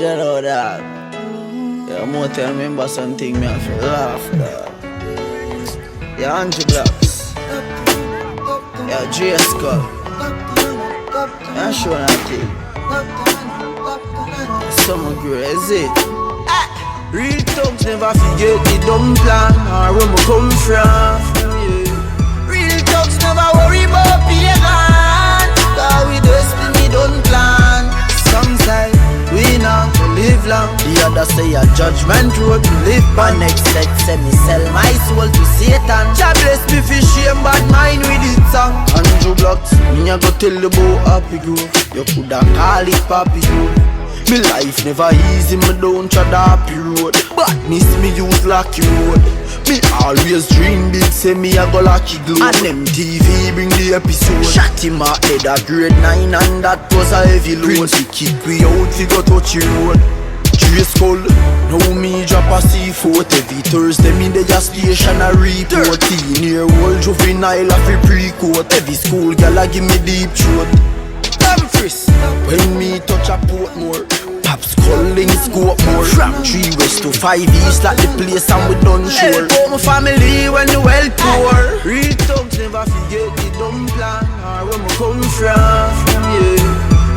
You know that. Yeah, more to remember something, me have to laugh, dog. Yeah, Andrew Blocks. Yeah, J Skull. Yeah, sure nothing. Some crazy. Real thugs never forget the dumb plan or where we come from. Yeah. Real thugs never worry about pagan, cause we destiny don't plan. Some say we not to live long, the other say a judgment road to live by. Next set say me sell my soul to Satan. Jah bless me for shame bad mind with it song. Andrew Blocks, me a go tell the boy happy grove. You coulda call it Papi Grove. Me life never easy, me don't tread happy road. Badness me use lucky road. Me always dream big, say me a go lucky glow. And MTV bring the episode. Shot him a head a grade 9 and that was a heavy load. Prince we kick we out, we go touch the road. J Skull, now me drop a C4. Every Thursday me dey a station a report. 13-year-old juvenile a free pre-court. Every school gal a give me deep throat. When me touch a Portmore, Pops calling scope more. From 3 west to 5 east like the place and we done sure. Help my family when the well poor. Real thugs never forget the dumb plan or where we come from, yeah.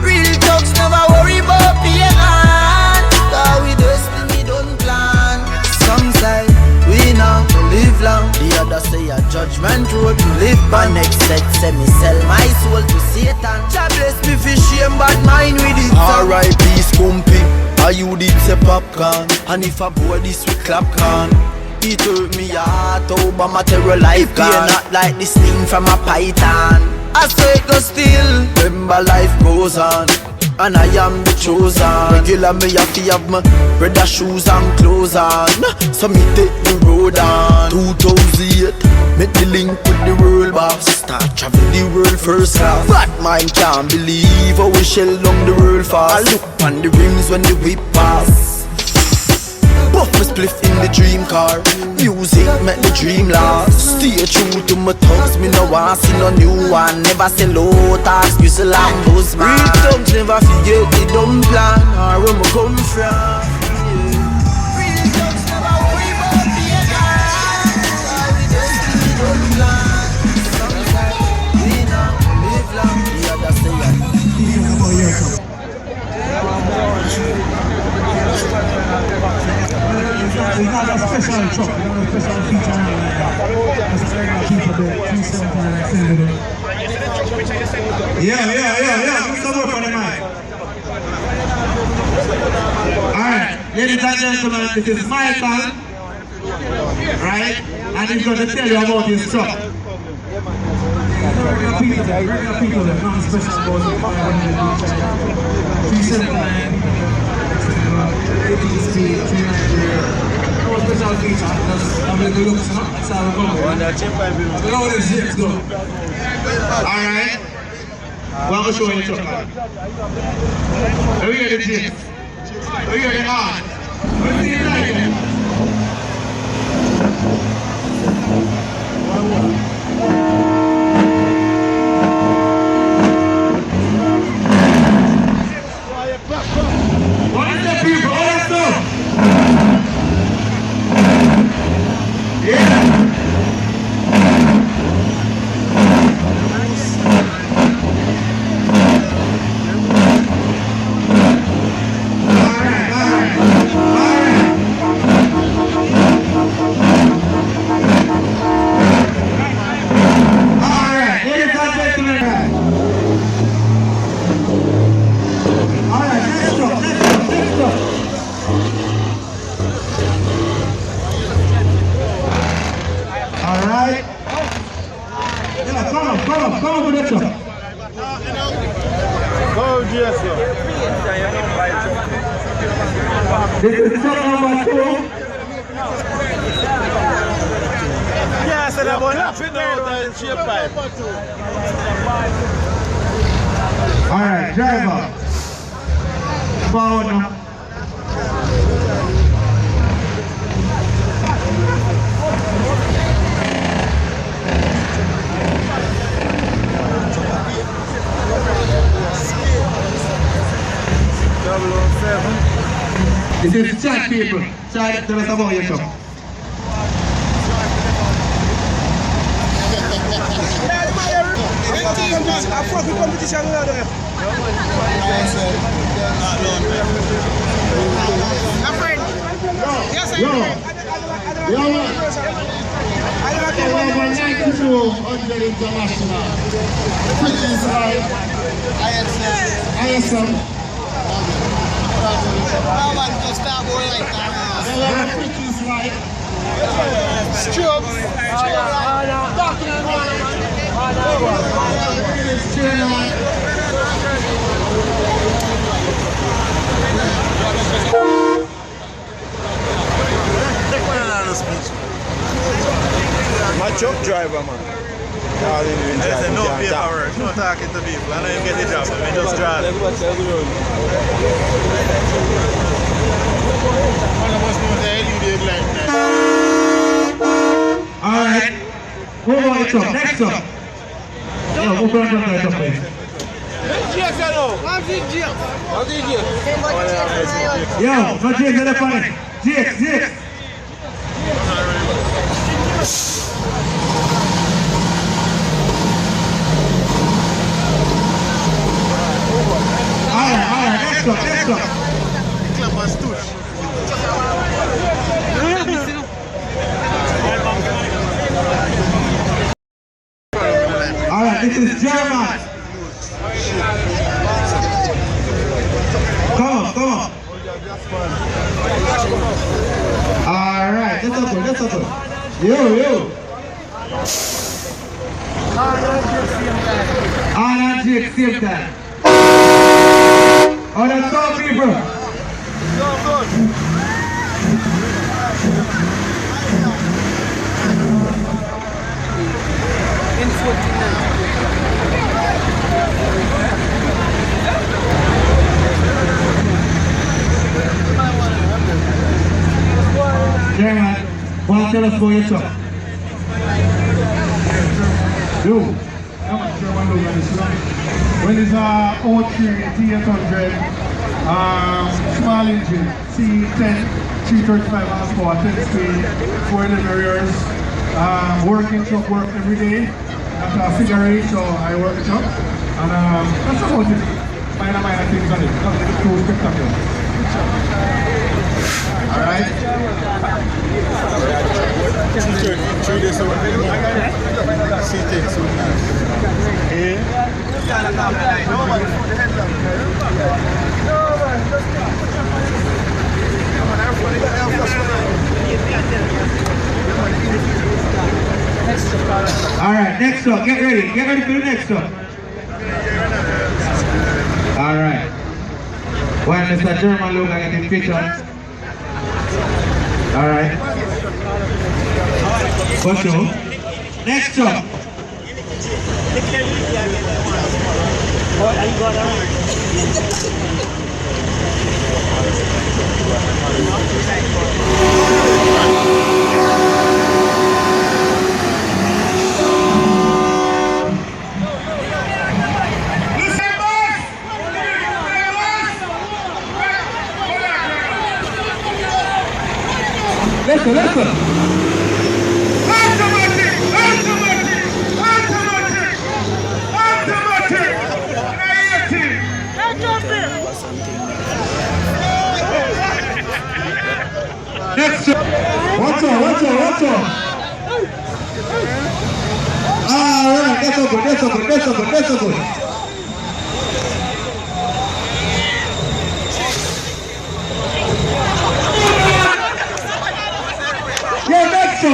Real thugs never worry about pagan, cause we destiny don't plan. Some say we not to live long, the other say a judgment road to live by. Next set say me sell my soul to Satan. Jah bless me for shame bad mind with it. R.I.P. Scumpy, I you did say popcorn. And if a boy this we clap can, it hurt me heart over material life. If you're not like this thing from a python, I say it go still. Remember life goes on, and I am the chosen. Regular me have to have my brother shoes and clothes on. So me take the road on 2008, make the link with the world boss. Start travel the world first class. Bad mind can't believe how we shell down the world fast. I look on the rims when the whip pass. Puff me spliff in the dream car. Music make the dream last. Stay true to my thugs, me no want see no new one. Never sell out, ask you sell Lambos man. Real thugs never forget the dumb plan or where we come from. Real thugs never worry about pagan, cause we destiny don't plan. Some say we not live long, the other say we got a special truck, we got a special feature on it. That's a regular feature there, 275 Yeah. Do some work on the mic. Alright, ladies and gentlemen, this is Michael, right? And he's going to tell you about his truck. Regular people, they're not special about it. 379. 80 speed, 390. No special feature, just have a good look, so that's how we go. We know this shit's go. Alright? Well, I'm going to show you the truck. Let me hear the gist. Let me hear the art. Let's see it like it. What is that, people? All that stuff? Yeah. Come with that truck. This is truck number 2. Yeah, so that one laughing now and shape pipe. Alright, driver. Forward now. Double 07. This is chat people. Chat, tell us about your shop. Yo, over 9200 international. British ISM. British life. Strokes. My truck driver, man. There's no paperwork, no talking to people. I know you get the job, but I just drive. Alright. Move on the top. Next up. Yo, move on the top, please. Yo, no Jake, let it funny. Jake. Alright, next up. Alright, this is German. Come on. Alright, that's up. Yo. All Jake, same time. Oh, that's all people. In 49. German, want to tell us about your truck? Yo, I'm a German Logan this one. Well, it's a 03 T800 small engine, C10, 335 horsepower, 10 speed, 411 rears. Working truck, work every day. At a figure eight, so I work the truck. And that's about it. Minor things on it. Nothing too spectacular. Alright. 3 days away. Alright, next up. Get ready for the next up. Alright. When Mr. German Logan getting pictures. Alright. For sure. Next up. Listen. Next up. What's up? Alright, that's a good. Yeah, next up.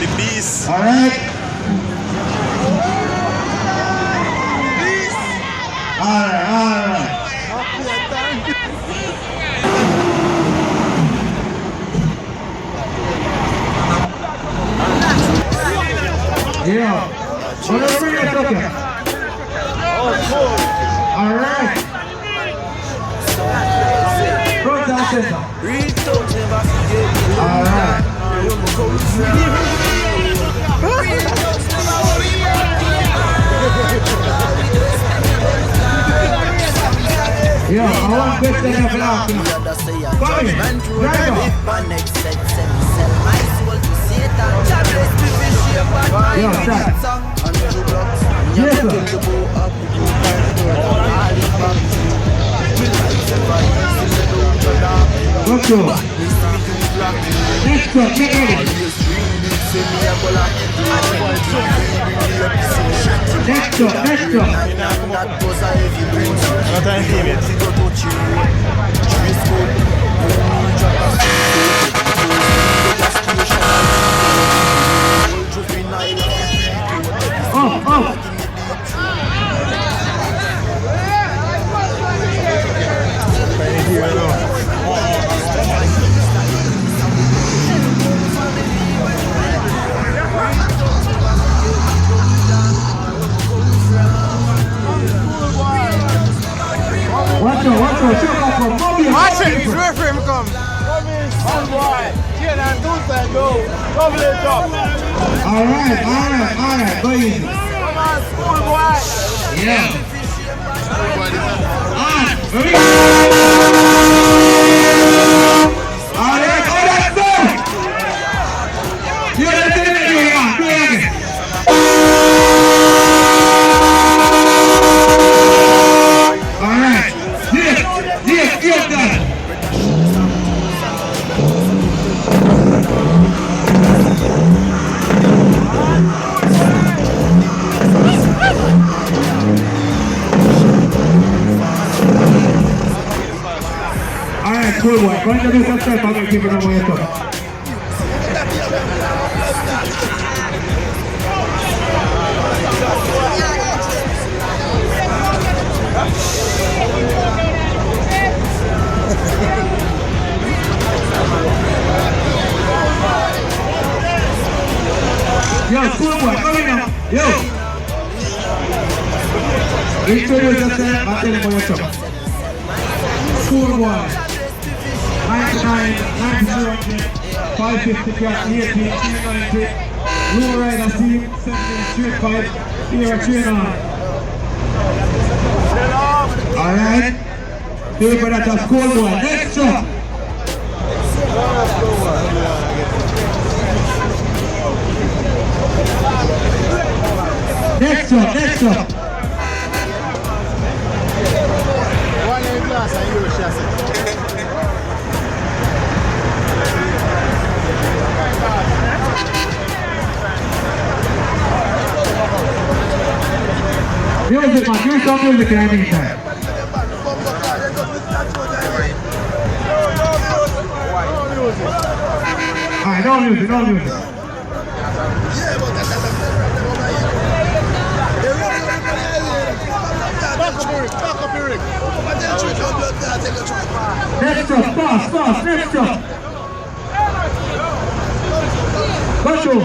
The beast. Alright. Alright. Yeah. Whatever you're talking. Alright. Front down center. Real talk never forget. Alright. Where we come from. Real talk never worry about. Yo, I want best than ever last night. Come in, driver. Yo, stop. Yes, sir. Let's go. Next up, get ready. Next up, next up. Not an teammate. Oh. Watch out, check out from Bobby. Watch it, it's where for him come. Come boy. Get on two side, go. Double it up. Alright, go easy. Come on, school boy. Yeah. Ready? Alright, let's go! You understand it, do it again. Alright, yes, done. Alright, cool boy. Go into this step, I'm going to keep it on my top. Yo, cool boy, come in now. Yo. Introduce yourself and tell them what you're talking. Cool boy. 99, 90, 550 cat, 18, 390. Low rider team, 17, straight 5. Here, train on. Alright. People that are cool boy. Next up. Next up. One in class and you chassis. Music, man. Do some music in the meantime. Alright, no music. Next up, fast, next up. Control.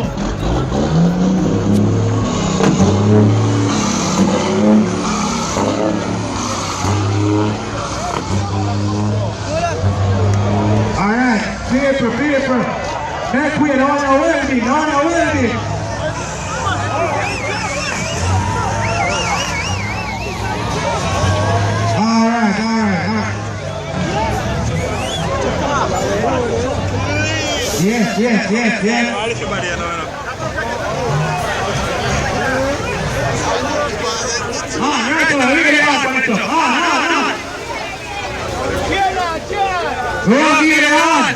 Alright, paper. Back way, no one will be. Alright. Yes. Right, we get it out. We'll get it out.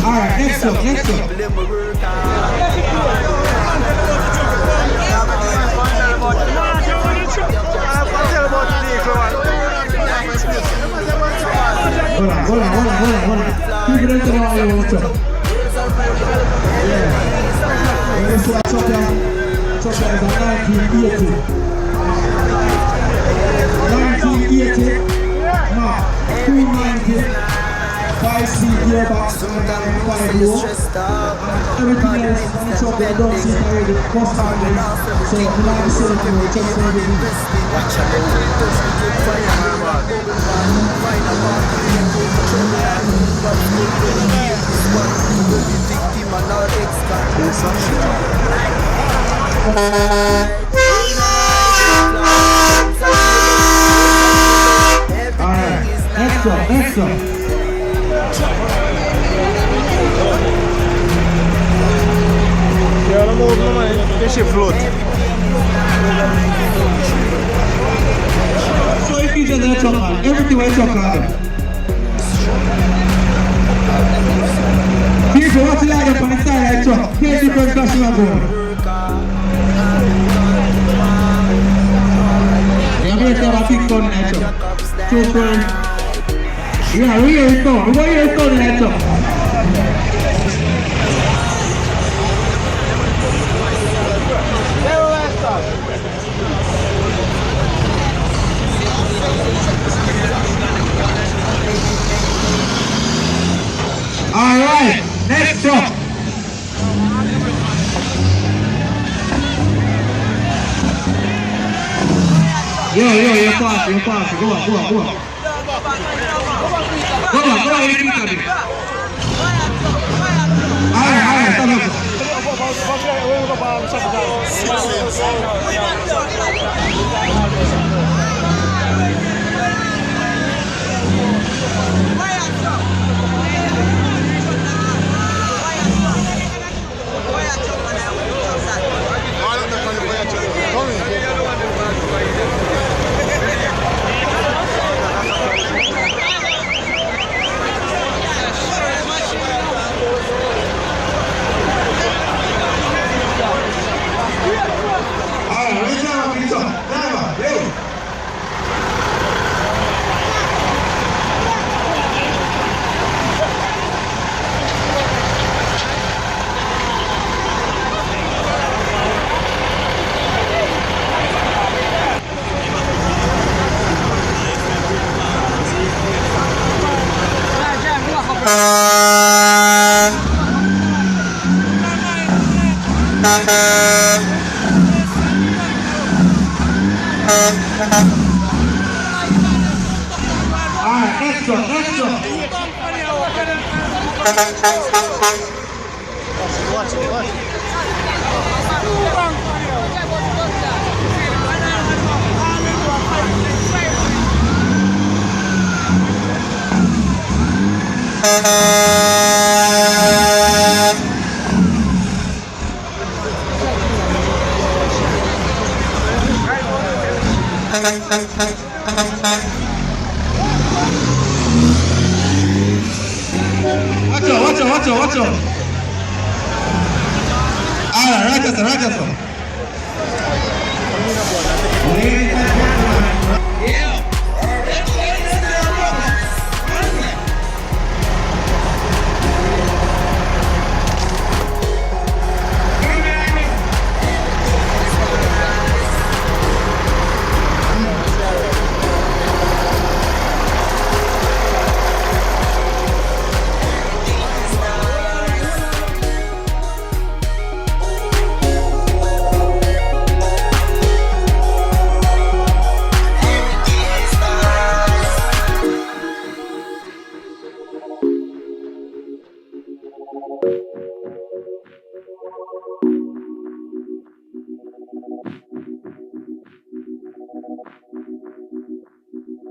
Alright, next up. Hold on. People don't know how you want to. Yeah. This is what Chopper is a 1980. 1980. Mark, 290. 5-seat gearbox and 5-row. Everything else on the truck they don't see it already. First time then. So you might be selling to me, check for everything. Alright, next up. Yeah, I'm over my spaceship float. So if you just let truck on, everything will truck on. People want to line up on the side of the truck, here's the first question I'm going. Yeah, we're going to have a big gun in that truck. So first, yeah, we hear it down. We want to hear it down in that truck. Alright, next up. Yo, you're fast. Go on. Go on, repeat that. Alright, stop. Alright, extra. Watch it. Watch out. Alright, right yourself. Thank